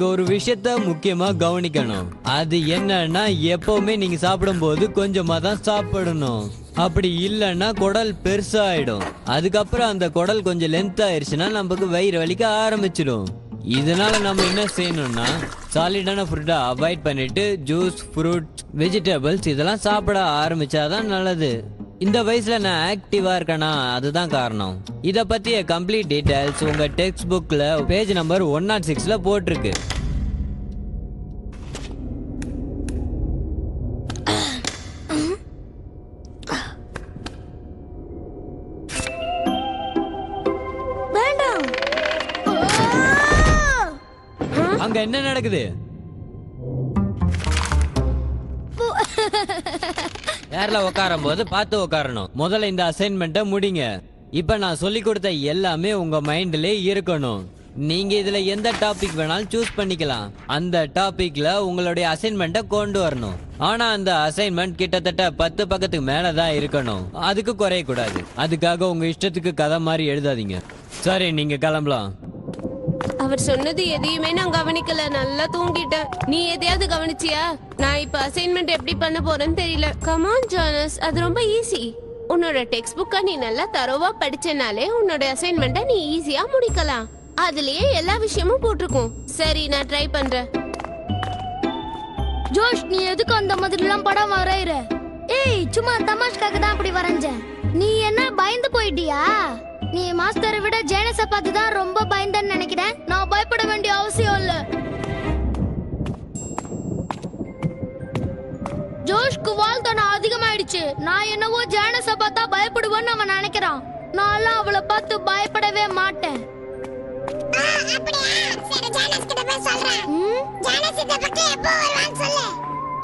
நீங்க ஒரு விஷயத்த முக்கியமா கவனிக்கணும். அது என்னன்னா எப்பவுமே நீங்க சாப்பிடும்போது கொஞ்சமா தான் சாப்பிடணும். அப்படி இல்லைன்னா குடல் பெருசாயிடும். அதுக்கப்புறம் அந்த குடல் கொஞ்சம் லென்த் ஆயிருச்சுன்னா நமக்கு வயிறு வலிக்க ஆரம்பிச்சிடும். இதனால நம்ம என்ன செய்யணும்னா சாலிடான ஃபுட்டை அவாய்ட் பண்ணிட்டு ஜூஸ், ஃப்ரூட்ஸ், வெஜிடபிள்ஸ் இதெல்லாம் சாப்பிட ஆரம்பிச்சாதான் நல்லது. இந்த வயசுல நான் ஆக்டிவா இருக்கேனா அதுதான் காரணம். இத பத்திய கம்ப்ளீட் டீடைல்ஸ் உங்க டெக்ஸ்ட் புக்ல பேஜ் நம்பர் 106ல போட்டிருக்கு. அங்க என்ன நடக்குது? சேர்ல உட்காரும் போது பார்த்து உட்காரணும். முதல்ல இந்த அசைன்மெண்ட்டை முடிங்க. இப்ப நான் சொல்லி கொடுத்த எல்லாமே உங்க மைண்ட்ல இருக்கணும். நீங்க இதுல எந்த டாபிக் வேணாலும் சூஸ் பண்ணிக்கலாம். அந்த டாபிக்ல உங்களுடைய அசைன்மெண்ட்டை கொண்டு வரணும். ஆனா அந்த அசைன்மெண்ட் கிட்டத்தட்ட 10 பக்கத்துக்கு மேலதான் இருக்கணும். அதுக்கு குறைய கூடாது. அதுக்காக உங்க இஷ்டத்துக்கு கதை மாதிரி எழுதாதீங்க. சரி, நீங்க கிளம்பலாம். அவர் சொன்னது எதையுமே நான் கவனிக்கல. நல்லா தூங்கிட்டேன். நீ எதையாவது கவனிச்சியா? நான் இப்ப அசைன்மெண்ட் எப்படி பண்ண போறேன்னு தெரியல. கமான் ஜானஸ், அது ரொம்ப ஈஸி. உன்னோட டெக்ஸ்ட் புக்கை நீ நல்லா தரோவா படிச்சனாலே உன்னோட அசைன்மெண்ட்டை நீ ஈஸியா முடிக்கலாம். அதுலயே எல்லா விஷயமும் போட்டிருக்கும். சரி, நான் ட்ரை பண்றேன். ஜோஷ், நீ எதுக்கு அந்த மாதிரி எல்லாம் படம் வரையற? ஏய், சும்மா தமாஷ்காக தான் அப்படி வரைஞ்சேன். நீ என்ன பயந்து போயிட்டியா? நீ மாஸ்டரை விட ஜேனஸ பார்த்து தான் ரொம்ப பயந்தன்னு நினைக்கிறேன். நான் பயப்பட வேண்டிய அவசியம் இல்ல. ஜோஷ்க்கு வாழ்த்தனம் அதிகமாயிடுச்சு. நான் என்னவோ ஜேனஸ பார்த்தா பயப்படுவேன்னு அவன் நினைக்கிறான். நான்லாம் அவளை பார்த்து பயப்படவே மாட்டேன்.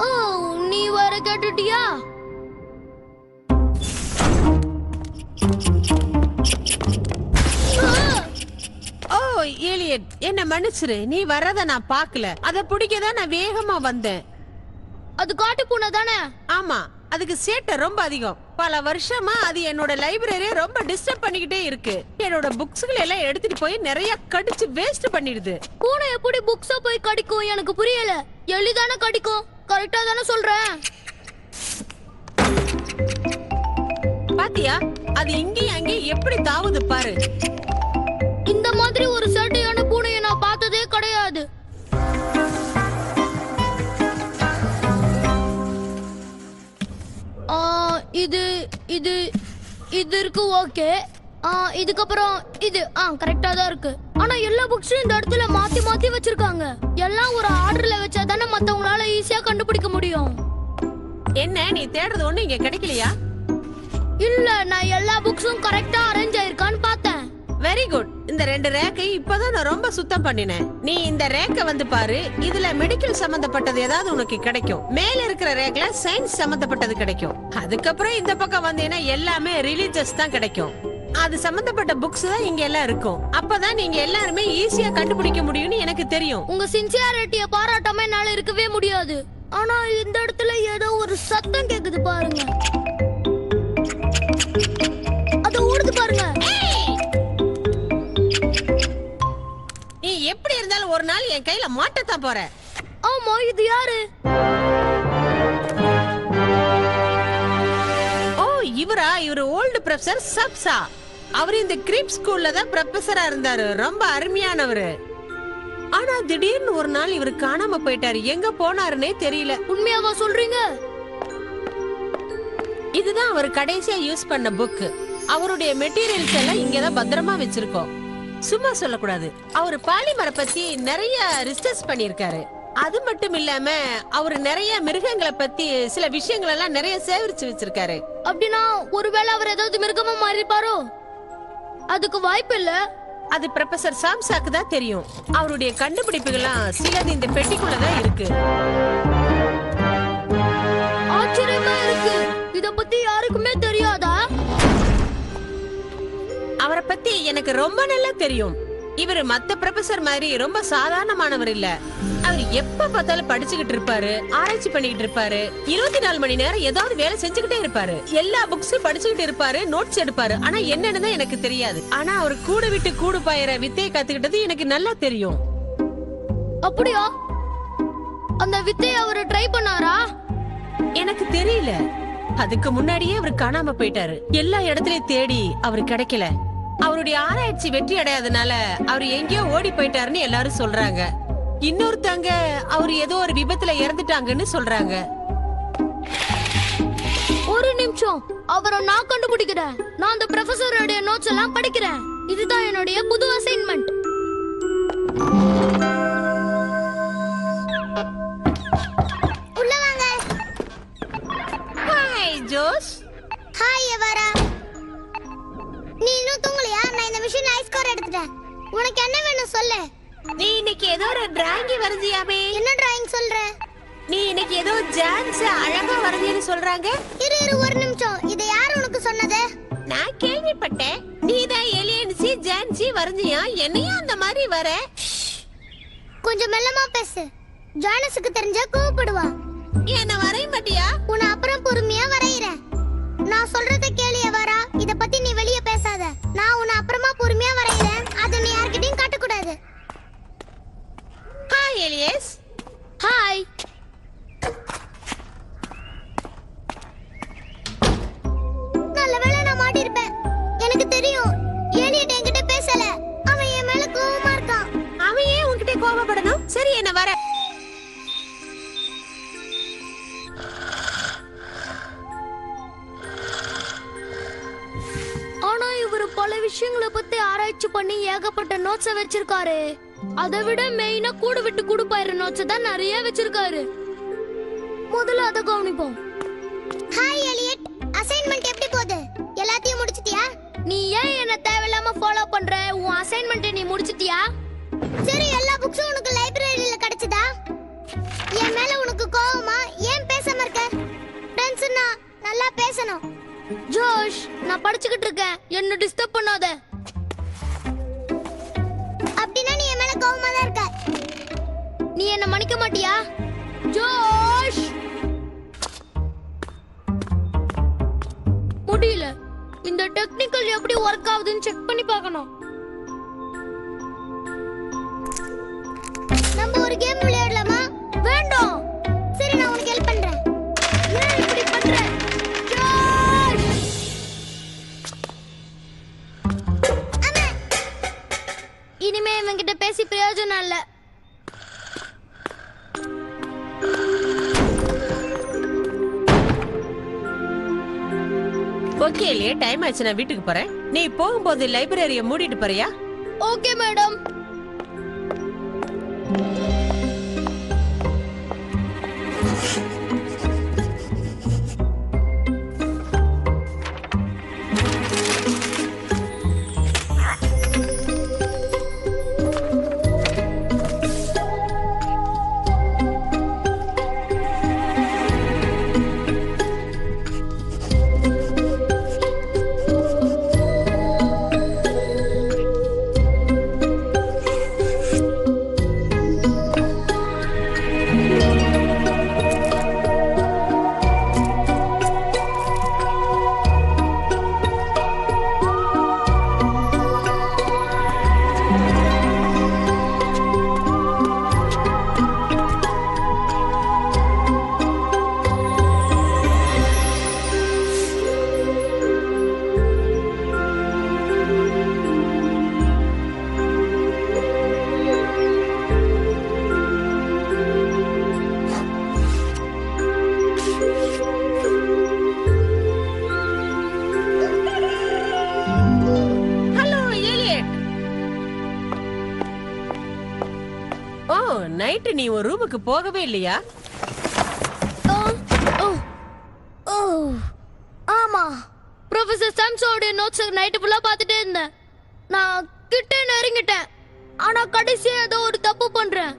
ஓ, நீ வர கேட்டுட்டியா? ஓ ஏலியட், என்ன மன்னிச்சிரு. நீ வரத நான் பார்க்கல. அத பிடிக்கதான் நான் வேகமா வந்தேன். அது காட்டு பூனை தானே? ஆமா, அதுக்கு சேட்டை ரொம்ப அதிகம். பல வருஷமா அது என்னோட லைப்ரரியை ரொம்ப டிஸ்டர்ப் பண்ணிக்கிட்டே இருக்கு. என்னோட புக்ஸ்களை எல்லாம் எடுத்துட்டு போய் நிறைய கடிச்சு வேஸ்ட் பண்ணிடுது. பூனை எப்படி புக்ஸ போய் கடிக்கும் எனக்கு புரியல. எளிதானே கடிக்கும். கரெக்டா தானே சொல்றேன்? பாத்தியா, அது இங்கேயும் அங்கேயும் எப்படி தாவுது பாரு. இந்த மாதிரி ஒரு சேட்டையான பூனையை நான் பார்த்ததே கிடையாது. இது இது இது இருக்கு. ஓகே, இதுக்கப்புறம் இது கரெக்டா தான் இருக்கு. ஆனா எல்லா புக்ஸும் இந்த இடத்துல மாத்தி மாத்தி வச்சிருக்காங்க. எல்லாம் ஒரு ஆர்டர்ல வச்சா தானே மத்தவங்களால ஈஸியா கண்டுபிடிக்க முடியும். என்ன, நீ தேடுறது ஒண்ணு இங்க கிடைக்கலையா? இல்ல, நான் எல்லா புக்ஸும் கரெக்டா அரேஞ்ச் ஆயிருக்கான்னு பார்த்தேன். Very good. இந்த 2 ரேக்கை இப்பதான் நான் ரொம்ப சுத்தம் பண்ணினேன். நீ இந்த ரேக்க வந்து பாரு. இதுல மெடிக்கல் சம்பந்தப்பட்டது ஏதாவது உனக்கு கிடைக்கும். மேல இருக்கிற ரேக்ல சயின்ஸ் சம்பந்தப்பட்டது கிடைக்கும். அதுக்கப்புறம் இந்த பக்கம் வந்தீங்கன்னா எல்லாமே ரிலீஜியஸ் தான் கிடைக்கும். அது சம்பந்தப்பட்ட புக்ஸ் தான் இங்க எல்லாம் இருக்கும். அப்பதான் நீங்க எல்லாருமே ஈஸியா கண்டுபிடிக்க முடியும்னு எனக்கு தெரியும். உங்க சின்சியாரிட்டிய பாராட்டாம என்னால இருக்கவே முடியாது. ஆனா இந்த இடத்துல ஏதோ ஒரு சத்தம் கேக்குது பாருங்க. அது ஓடுது பாருங்க. நீ எப்படி இருந்தாலும் ஒரு நாள் என் கையில மாட்டத்தான் போற. ஆமா, இது யாரு? ஓ, இவரு ஓல்டு ப்ரொஃபசர் சப்சா. அவர் இந்த கிரீப் ஸ்கூல்ல தான் ப்ரொஃபசரா இருந்தாரு. ரொம்ப அருமையானவரு. ஆனா திடீர்னு ஒரு நாள் இவரு காணாம போயிட்டாரு. எங்க போனாருன்னே தெரியல. உண்மையாவா சொல்றீங்க? இதுதான் அவர் கடைசியா யூஸ் பண்ண புக். அவருடைய மெட்டீரியல்ஸ் எல்லாம் இங்கதான் பத்திரமா வச்சிருக்கோம். சும்மா சொல்லக்கூடாது. அவரு பாலிமரை பத்தி நிறைய ரிசர்ச் பண்ணிருக்காரு. அது மட்டும் இல்லாம அவரு நிறைய மிருகங்களை பத்தி சில விஷயங்கள் எல்லாம் நிறைய சேகரிச்சு வச்சிருக்காரு. அப்படின்னா ஒருவேளை அவர் ஏதாவது மிருகமா மாறிப்பாரோ? அதுக்கு வாய்ப்பு இல்ல. அது ப்ரொஃபசர் சாம்சாக்கு தான் தெரியும். அவருடைய கண்டுபிடிப்புகள்லாம் சிலது இந்த பெட்டிக்குள்ளதான் இருக்கு. ஆச்சரியமா இருக்கு. இத பத்தி யாருக்குமே தெரியாதா? அவரை பத்தி எனக்கு ரொம்ப நல்லா தெரியும். இவரு மத்த ப்ரொஃபசர் மாதிரி ரொம்ப சாதாரணமானவர் இல்ல. அவர் எப்ப பார்த்தாலும் படிச்சுக்கிட்டு இருப்பாரு, ஆராய்ச்சி பண்ணிக்கிட்டு இருப்பாரு. 24 மணி நேரம் ஏதாவது வேலை செஞ்சுக்கிட்டே இருப்பாரு. எல்லா புக்ஸும் படிச்சுக்கிட்டு இருப்பாரு, நோட்ஸ் எடுப்பாரு. ஆனா என்னன்னு தான் எனக்கு தெரியாது. ஆனா அவர் கூடு விட்டு கூடு பாயிற வித்தையை கத்துக்கிட்டது எனக்கு நல்லா தெரியும். அப்படியா? அந்த வித்தையை அவரு ட்ரை பண்ணாரா? எனக்கு தெரியல. அதுக்கு முன்னாடியே அவர் காணாம போயிட்டாரு. எல்லா இடத்துலயும் தேடி அவரு கிடைக்கல. அவருடைய ஆராய்ச்சி வெற்றி அடையாதனால அவர் எங்கேயோ ஓடி போயிட்டாருன்னு எல்லாரும் சொல்றாங்க. இன்னொருத்தங்க அவர் ஏதோ ஒரு விபத்துல இறந்துட்டாங்கன்னு சொல்றாங்க. ஒரு நிமிஷம், அவரை நான் கண்டுபிடிக்கிறேன். நான் அந்த ப்ரொஃபசருடைய நோட்ஸ் எல்லாம் படிக்கிறேன். இதுதான் என்னுடைய புது அசைன்மெண்ட். உள்ள வாங்க. ஹாய் ஜோஷ். ஹாய் எவரா. நீ இன்னும் தூங்கலையா? நான் இந்த மிஷின் ஹை ஸ்கோர் எடுத்துட்டேன். உனக்கு என்ன வேணும் சொல்லு. நீ இன்னைக்கு ஏதோ ஒரு டிராயிங் வரைஞ்சியாமே. என்ன டிராயிங் சொல்ற? நீ இன்னைக்கு ஏதோ ஜான்ஸ் அழகா வரைஞ்சேன்னு சொல்றாங்க. இரு ஒரு நிமிஷம். இதை யார் உனக்கு சொன்னது? நான் கேள்விப்பட்டேன். நீதான் ஏலியன்சி ஜான்சி வரைஞ்சியா? என்னையும் அந்த மாதிரி வர. கொஞ்சம் மெல்லமா பேசு. ஜானஸுக்கு தெரிஞ்சா கோவப்படுவா. என்ன வரைய மாட்டியா? உன்னை அப்புறம் பொறுமையா வரையறேன். நான் சொல்றத கேளு எவரா. இத பத்தி நீ வெளிய பேசாத. நான் உன்னை அப்புறமா பொறுமையா வரையறேன். அத நீ யார்கிட்டயும் காட்ட கூடாது. ஹாய் எலியஸ். ஹாய். நல்லவேளை நான் மாட்டி இருப்பேன். எனக்கு தெரியும் ஏலியட் என்கிட்ட பேசல. அவன் என் மேல கோவமா இருக்கான். அவன் ஏன் உன்கிட்ட கோவப்படணும்? சரி என்ன வர. ஆனா இவரு பல விஷயங்களை பத்தி ஆராய்ச்சி பண்ணி ஏகப்பட்ட நோட்ஸ வச்சிருக்காரு. அதை விட மெயினா கூடு விட்டு கூடு பயிர நோட்ஸ் தான் நிறைய வச்சிருக்காரு. முதல்ல அத கவனிப்போம். ஹாய் எலியட், அசைன்மென்ட் எப்படி போகுது? எல்லாத்தையும் முடிச்சிட்டியா? நீ ஏன் என்ன தேவையில்லாம ஃபாலோ பண்ற? உன் அசைன்மென்ட் நீ முடிச்சிட்டியா? சரி, எல்லா புக்ஸும் உனக்கு லைப்ரரியில கிடைச்சதா? என் மேல உனக்கு கோவமா? ஏன் பேசாம இருக்க? ஃப்ரெண்ட்ஸ்னா நல்லா பேசணும். ஜோஷ், நான் படிச்சுக்கிட்டு இருக்கேன். என்ன டிஸ்டர்ப் பண்ணாத. அப்படினா நீ என் மேல கோவமா தான் இருக்க. நீ என்ன மன்னிக்க மாட்டியா? ஜோஷ், முடியல. இந்த டெக்னிக்கல் எப்படி வொர்க் ஆகுதுன்னு செக் பண்ணி பார்க்கணும். நம்ம ஒரு கேம் விளையாடலாமா? வேண்டாம். சரி, நான் உனக்கு ஹெல்ப் பண்றேன். ஏன் இப்படி பண்ற? ஜோஷ், அம்மா. இனிமே இவன்கிட்ட பேசி பிரயோஜனம் இல்ல. ஓகே இல்லையே, டைம் ஆச்சு. நான் வீட்டுக்கு போறேன். நீ போகும்போது லைப்ரரியை மூடிட்டு போறியா? Okay madam. நைட்டு நீ ஒரு ரூமுக்கு போகவே இல்லையா? ஆமா, ப்ரொஃபசர் சாம்சோட நோட்ஸ் நைட் ஃபுல்லா பார்த்துட்டே இருந்தேன். நான் கிட்ட நெருங்கிட்டேன். ஆனா கடைசியா ஏதோ ஒரு தப்பு பண்றேன்.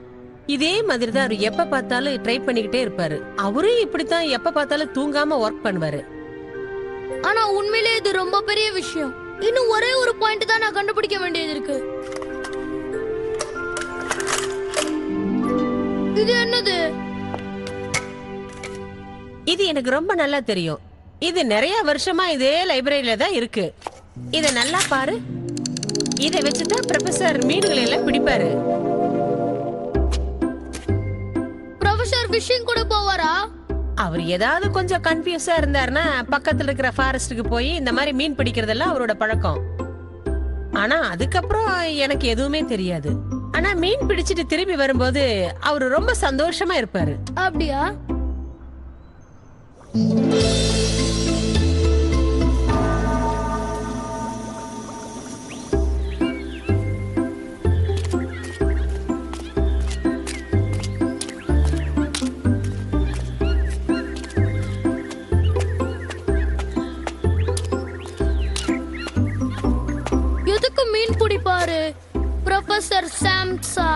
இதே மாதிரி தான் அவர் எப்ப பார்த்தாலும் ட்ரை பண்ணிக்கிட்டே இருப்பாரு. அவரும் இப்படித்தான் எப்ப பார்த்தாலும் தூங்காம ஒர்க் பண்ணுவாரு. ஆனா உண்மையிலே இது ரொம்ப பெரிய விஷயம். இன்னும் ஒரே ஒரு பாயிண்ட் தான் நான் கண்டுபிடிக்க வேண்டியது இருக்கு. இது என்னது? இது எனக்கு ரொம்ப நல்லா தெரியும். இது நிறைய வருஷமா இதே லைப்ரரியில தான் இருக்கு. இத நல்லா பாரு. இத வச்சுதான் ப்ரொஃபசர் மீன்களை எல்லாம் பிடிப்பாரு. ப்ரொஃபசர் ஃபிஷிங் கூட போவாரா? அவர் ஏதாவது கொஞ்சம் கன்ஃபியூஸா இருந்தாருன்னா பக்கத்துல இருக்கிற ஃபாரஸ்ட்டுக்கு போய் இந்த மாதிரி மீன் பிடிக்கிறதெல்லாம் அவரோட பழக்கம். ஆனா அதுக்கப்புறம் எனக்கு எதுவுமே தெரியாது. ஆனா மீன் பிடிச்சிட்டு திரும்பி வரும்போது அவரு ரொம்ப சந்தோஷமா இருப்பாரு. அப்படியா? எதுக்கு மீன் பிடிப்பாரு ப்ரொஃபசர் சாம்சா?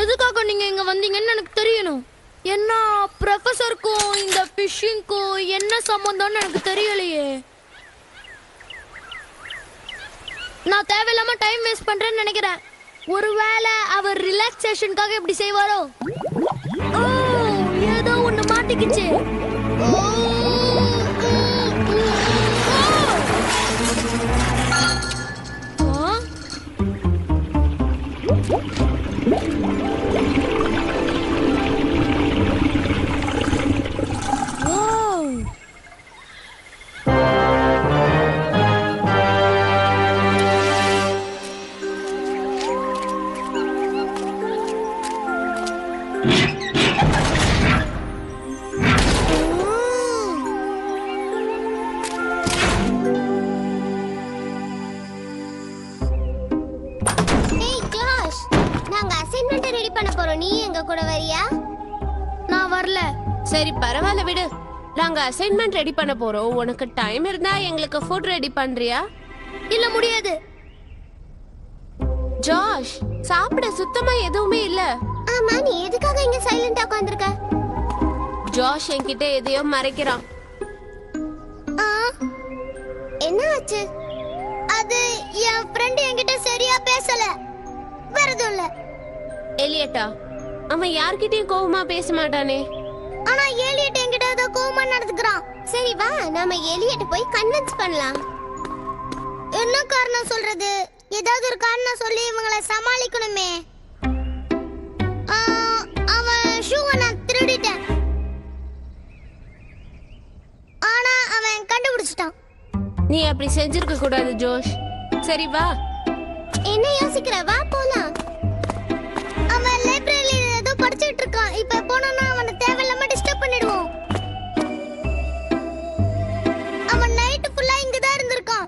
எதுக்காக நீங்க இங்க வந்தீங்கன்னு எனக்கு தெரியணும். என்ன ப்ரொஃபசருக்கும் இந்த ஃபிஷிங்க்கும் என்ன சம்பந்தம்னு எனக்கு தெரியலையே. நான் தேவையில்லாம டைம் வேஸ்ட் பண்றேன்னு நினைக்கிறேன். ஒருவேளை அவர் ரிலாக்ஸேஷனுக்காக இப்படி செய்வாரோ? ஓ, ஏதோ ஒண்ணு மாட்டிக்கிச்சு. ஓ, ஆ? Wow. ஏய் ஜாஷ், நாங்க அசைன்மெண்ட் ரெடி பண்ண போறோம். நீ எங்க கூட வரியா? நான் வரல. சரி பரவாயில்ல விடு. நாங்க அசைன்மெண்ட் ரெடி பண்ண போறோம். உனக்கு டைம் இருந்தா எங்களுக்கு ஃபுட் ரெடி பண்றியா? இல்ல, முடியாது. ஜாஷ், சாப்பிட சுத்தமா எதுவுமே இல்ல. ஆமா, நீ எதுக்காக இங்க சைலண்டா உட்கார்ந்திருக்க? ஜாஷ் என்கிட்ட எதையோ மறைக்கிறான். ஆ, என்ன ஆச்சு? அது என் ஃப்ரெண்ட் என்கிட்ட சரியா பேசல. வேற எதுவும் இல்ல. எலியட்டா, அவன் யார்கிட்டயும் கோவமா பேச மாட்டானே. ஆனா ஏலியட் என்கிட்ட ஏதோ கோவமா நடந்துக்கிறான். சரி வா, நாம ஏலியட் போய் கன்வின்ஸ் பண்ணலாம். என்ன காரணம் சொல்றது? ஏதாவது ஒரு காரணம் சொல்லி இவங்களை சமாளிக்கணுமே. ஆ, அவன் ஷூவை நான் திருடிட்டேன். ஆனா அவன் கண்டுபிடிச்சிட்டான். நீ அப்படி செஞ்சிருக்க கூடாது ஜோஷ். சரி வா. என்ன யோசிக்கிற? வா போலாம். அவன் லைப்ரரியில ஏதோ படிச்சிட்டு இருக்கான். இப்ப போனோம்னா அவனை தேவையில்லாம டிஸ்டர்ப் பண்ணிடுவோம். அவன் நைட் ஃபுல்லா இங்க தான் இருந்திருக்கான்.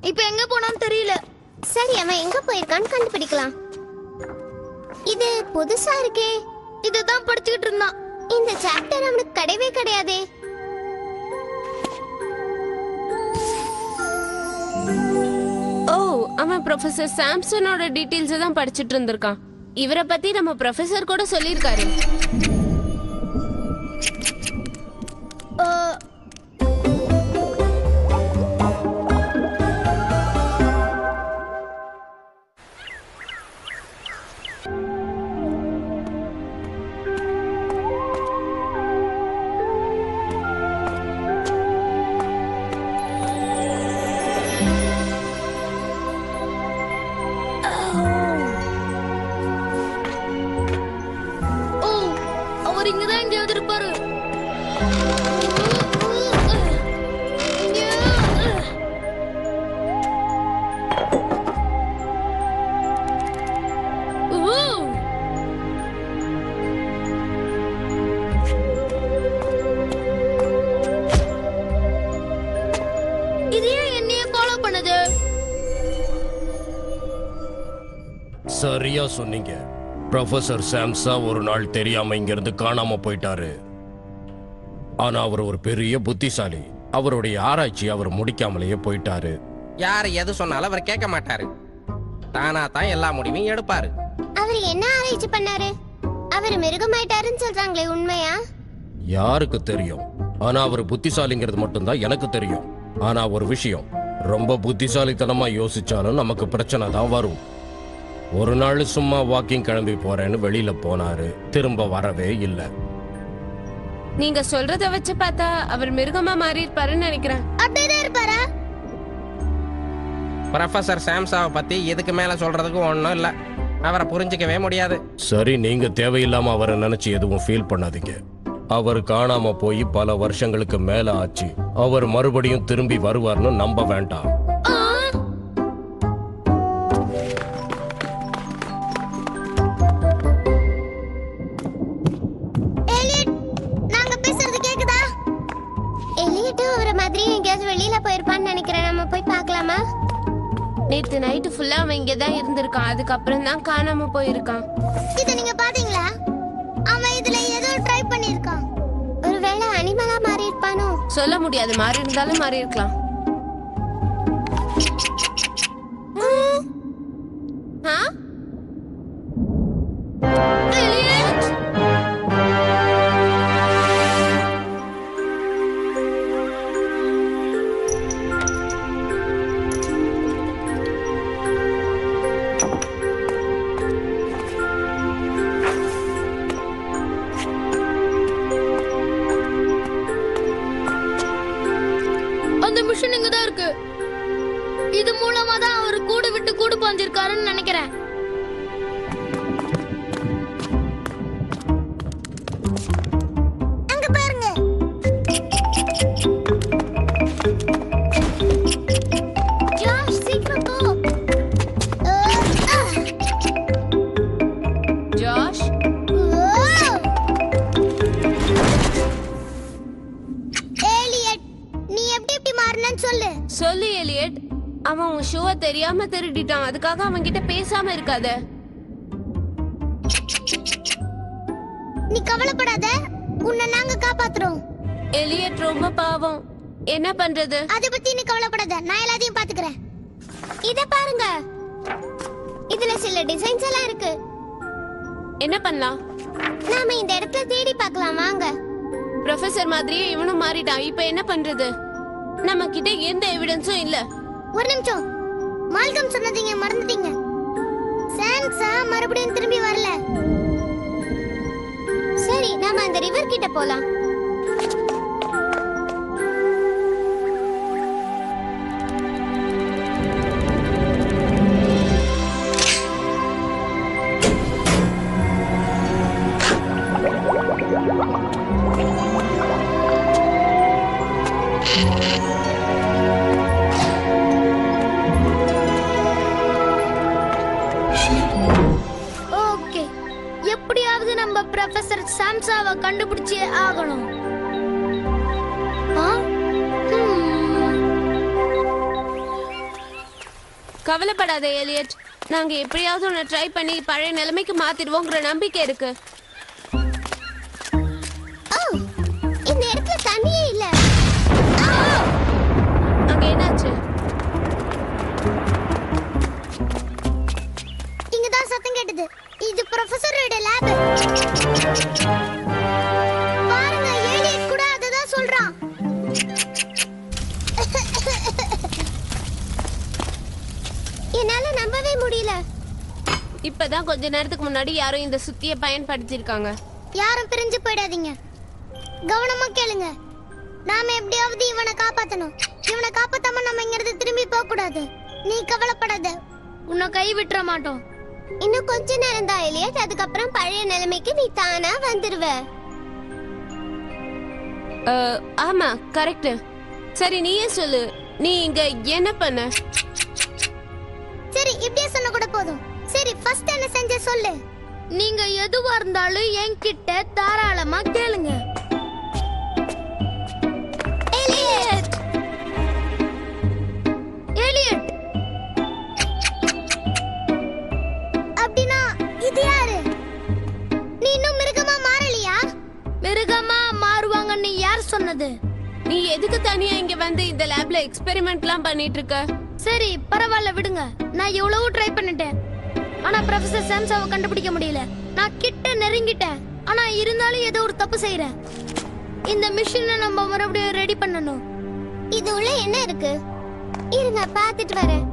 இப்ப எங்க போனான்னு தெரியல. சரி, அவன் எங்க போயிருக்கான்னு கண்டுபிடிக்கலாம். இது புதுசா இருக்கே. இதுதான் படிச்சுக்கிட்டு இருந்தான். இந்த சாப்டர் அவனுக்கு கிடையவே கிடையாதே. ஓ, அவன் ப்ரொஃபசர் சாம்சனோட டீடைல்ஸ் தான் படிச்சிட்டு இருந்திருக்கான். இவரை பத்தி நம்ம ப்ரொஃபசர் கூட சொல்லியிருக்காரு. ஓ, அவர் இங்கதான் எங்கேயாவது இருப்பாரு. இது ஏன் என்னைய ஃபாலோ பண்ணுது? சரியா சொன்னீங்க. ப்ரொஃபசர் சாம்சா ஒரு நாள் தெரியாம இங்கிருந்து காணாம போயிட்டாரு. ஆனா அவர் ஒரு பெரிய புத்திசாலி. அவருடைய ஆராய்ச்சி அவர் முடிக்காமலேயே போயிட்டாரு. யார் எது சொன்னாலும் அவர் கேட்க மாட்டாரு. தானா தான் எல்லா முடிவையும் எடுப்பாரு. அவர் என்ன ஆராய்ச்சி பண்ணாரு? அவர் மிருகமாயிட்டாருன்னு சொல்றாங்களே, உண்மையா? யாருக்கு தெரியும்? ஆனா அவர் புத்திசாலிங்கிறது மட்டும்தான் எனக்கு தெரியும். ஆனா ஒரு விஷயம், ரொம்ப புத்திசாலித்தனமா யோசிச்சாலும் நமக்கு பிரச்சனை தான் வரும். ஒரு நாள் சும்மா வாக்கிங் கிளம்பி போறேன்னு வெளியில போனாரு. திரும்ப வரவே இல்லை. நீங்க சொல்றத வச்சு பார்த்தா அவர் மிருகமா மாறி இருப்பாருன்னு நினைக்கிறேன். அப்படியேதான் இருப்பாரா? ப்ரொஃபசர் சாம்சாவை பத்தி இதுக்கு மேல சொல்றதுக்கு ஒன்றும் இல்லை. அவரை புரிஞ்சுக்கவே முடியாது. சரி, நீங்க தேவையில்லாம அவரை நினைச்சு எதுவும் ஃபீல் பண்ணாதீங்க. அவர் காணாம போய் பல வருஷங்களுக்கு மேல ஆச்சு. அவர் மறுபடியும் திரும்பி வருவார்னு நம்ப வேண்டாம். எலியட், நாங்க பேசுறது கேக்குதா? எலியட் அவர மாதிரி எங்கேயாவது வெளியில போயிருப்பான்னு நினைக்கிறேன். நம்ம போய் பார்க்கலாமா? நேத்து நைட்டு ஃபுல்லா அவன் இங்க தான் இருந்திருக்கான். அதுக்கப்புறம் தான் காணாம போயிருக்கான். இத நீங்க பாத்தீங்களா? அவன் இதுல ஏதோ ட்ரை பண்ணிருக்கான். ஒருவேளை அனிமலா மாறி இருப்பானோ? சொல்ல முடியாது, மாறி இருந்தாலும் மாறி இருக்கலாம். ஆ? எலியட்! அந்த மிஷின் இங்க தான் இருக்கு. இது மூலமா தான் அவர் கூடு விட்டு கூடு பாஞ்சிருக்காருன்னு நினைக்கிறேன். அங்க பாருங்க. ஜாஷ், சீக்கிரம் போ. ஜாஷ், எலியட், நீ எப்படி மாறினன்னு சொல்லு. சொல்லு எலியட். அவன் உன் ஷூவை தெரியாம திருடிட்டான். அதுக்காக அவன் கிட்ட பேசாம இருக்காத. நீ கவலைப்படாத, உன்னை நாங்க காப்பாத்துறோம். எலியட் ரொம்ப பாவம். என்ன பண்றது? அத பத்தி நீ கவலைப்படாத, நான் எல்லாத்தையும் பாத்துக்கிறேன். இத பாருங்க, இதுல சில டிசைன்ஸ் எல்லாம் இருக்கு. என்ன பண்ணலாம்? நாம இந்த இடத்துல தேடி பார்க்கலாம் வாங்க. ப்ரொஃபசர் மாதிரியே இவனும் மாறிட்டான். இப்ப என்ன பண்றது? நம்ம கிட்ட எந்த எவிடன்ஸும் இல்ல. ஒரு நிமிஷம், மால்கம் சொன்னதீங்க மறந்துட்டீங்க. சான்ஸா மறுபடியும் திரும்பி வரல. சரி, நாம அந்த ரிவர் கிட்ட போலாம். ஓகே, எப்படியாவது நம்ம ப்ரொஃபசர் சாம்சாவை கண்டுபிடிச்சே ஆகணும். கவலைப்படாத எலியட். நாங்க எப்படியாவது உன்னை ட்ரை பண்ணி பழைய நிலைமைக்கு மாத்திடுவோங்கிற நம்பிக்கை இருக்கு. இந்த இடத்துல தண்ணியே இல்ல. அங்க என்னாச்சு? இங்கதான் சத்தம் கேட்டது. இது ப்ரொஃபசரோட லேப். பாருங்க, ஏலியட் கூட அததான் சொல்றான். என்னால நம்பவே முடியல. இப்பதான் கொஞ்ச நேரத்துக்கு முன்னாடி யாரும் இந்த சுத்திய பயன்படுத்திருக்காங்க. யாரும் பிரிஞ்சு போயிடாதீங்க, கவனமா கேளுங்க. நாம எப்படியாவது இவனை காப்பாத்தணும். இவனை காப்பாத்தாம நம்ம இங்க இருந்து திரும்பி போக கூடாது. நீ கவலைப்படாத, உன்னை கை விட்டுற மாட்டோம். இன்னும் கொஞ்ச நேரம் தான் எலியட். அதுக்கப்புறம் பழைய நிலைமைக்கு நீ தானா வந்துருவ. ஆமா, கரெக்ட். சரி, நீயே சொல்லு, நீ இங்க என்ன பண்ண? சரி, இப்படியே சொன்ன கூட போதும். சரி, ஃபர்ஸ்ட் என்ன செஞ்ச சொல்லு. நீங்க எதுவா இருந்தாலும் என்கிட்ட தாராளமா கேளுங்க. எலியட், எலியட், அப்படினா இது யாரு? நீ இன்னும் மிருகமா மாறலையா? மிருகமா மாறுவாங்கன்னு யார் சொன்னது? நீ எதுக்கு தனியா இங்க வந்து இந்த லேப்ல எக்ஸ்பெரிமெண்ட்லாம் பண்ணிட்டு இருக்க? சரி, பரவாயில்ல விடுங்க. நான் எவ்வளவோ ட்ரை பண்ணிட்டேன், ஆனா ப்ரொஃபசர் சாம்சாவை கண்டுபிடிக்க முடியல. நான் கிட்ட நெருங்கிட்டேன், ஆனா இருந்தாலும் ஏதோ ஒரு தப்பு செய்யறேன். இந்த மிஷினை நம்ம மறுபடியும் ரெடி பண்ணணும். இது உள்ள என்ன இருக்கு? இருங்க, பாத்துட்டு வரேன்.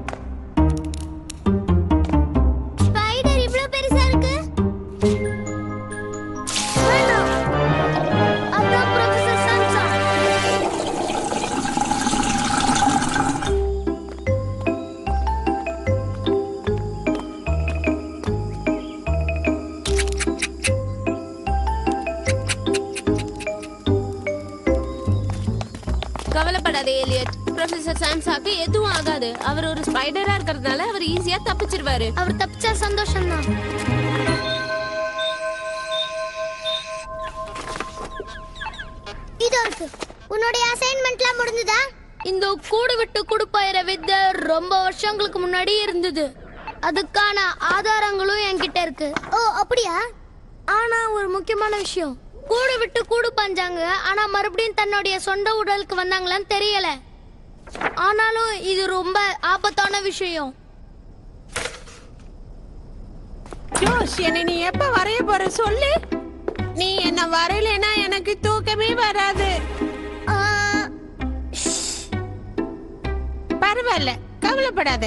ஸ்பைடர் இவ்ளோ பெருசா இருக்கு. வேண்டாம், அதான் ப்ரொஃபசர் சாம்சா. ப்ரொஃபசர் சாம்சாக்கு எதுவும் ஆகாது. அவர் ஒரு ஸ்பைடரா இருக்கிறதுனால அவர் ஈஸியா தப்பிச்சிருவாரு. அவர் தப்பிச்சா சந்தோஷம்தான். இதோ இருக்கு. உன்னுடைய அசைன்மெண்ட்லாம் முடிஞ்சதா? இந்த கூடு விட்டு கூடு பாயிற வித்தை ரொம்ப வருஷங்களுக்கு முன்னாடி இருந்தது. அதுக்கான ஆதாரங்களும் என்கிட்ட இருக்கு. ஓ அப்படியா? ஆனா ஒரு முக்கியமான விஷயம், கூடு விட்டு கூடு பாஞ்சாங்க, ஆனா மறுபடியும் தன்னுடைய சொந்த உடலுக்கு வந்தாங்களான்னு தெரியல. ஆனாலும் இது ரொம்ப ஆபத்தான விஷயம். ஜோஷ், என்னை நீ எப்ப வரைய போற சொல்லு. நீ என்ன வரையலைன்னா எனக்கு தூக்கமே வராது. ஆ, பரவாயில்ல, கவலைப்படாத.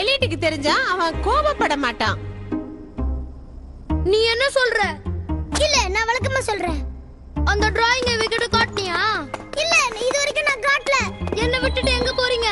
எலிட்டுக்கு தெரிஞ்சா அவன் கோபப்பட மாட்டான். நீ என்ன சொல்ற? இல்ல, நான் வழக்கமா சொல்றேன். அந்த டிராயிங்கை விக்கிட்டு காட்டினியா? இல்ல, இது வரைக்கும் நான் காட்டல. என்ன விட்டுட்டு எங்க போறீங்க?